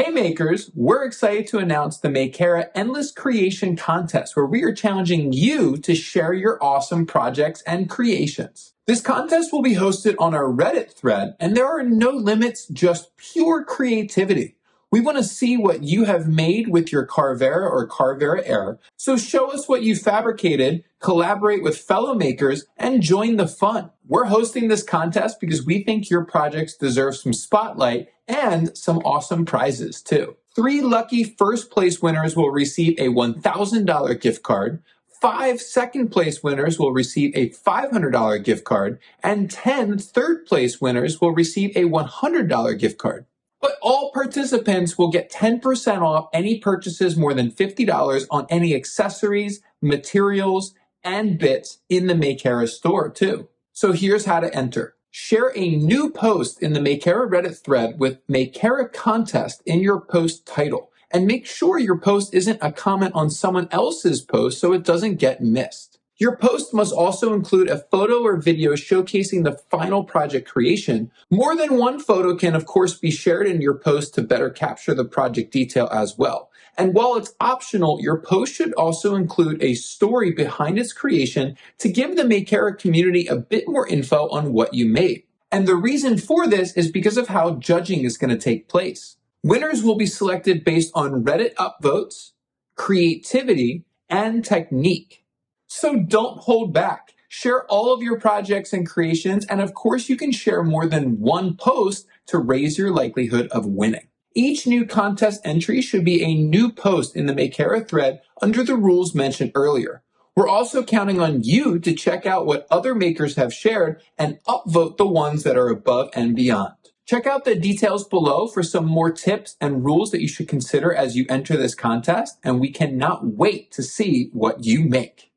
Hey makers, we're excited to announce the Makera Endless Creation Contest, where we are challenging you to share your awesome projects and creations. This contest will be hosted on our Reddit thread, and there are no limits, just pure creativity. We want to see what you have made with your Carvera or Carvera Air, so show us what you fabricated, collaborate with fellow makers, and join the fun. We're hosting this contest because we think your projects deserve some spotlight and some awesome prizes too. 3 lucky first place winners will receive a $1,000 gift card, 5 second place winners will receive a $500 gift card, and 10 third place winners will receive a $100 gift card. But all participants will get 10% off any purchases more than $50 on any accessories, materials, and bits in the Makera store too. So here's how to enter. Share a new post in the Makera Reddit thread with Makera Contest in your post title. And make sure your post isn't a comment on someone else's post so it doesn't get missed. Your post must also include a photo or video showcasing the final project creation. More than one photo can, of course, be shared in your post to better capture the project detail as well. And while it's optional, your post should also include a story behind its creation to give the Makera community a bit more info on what you made. And the reason for this is because of how judging is going to take place. Winners will be selected based on Reddit upvotes, creativity, and technique. So don't hold back. Share all of your projects and creations, and of course you can share more than one post to raise your likelihood of winning. Each new contest entry should be a new post in the Makera thread under the rules mentioned earlier. We're also counting on you to check out what other makers have shared and upvote the ones that are above and beyond. Check out the details below for some more tips and rules that you should consider as you enter this contest, and we cannot wait to see what you make.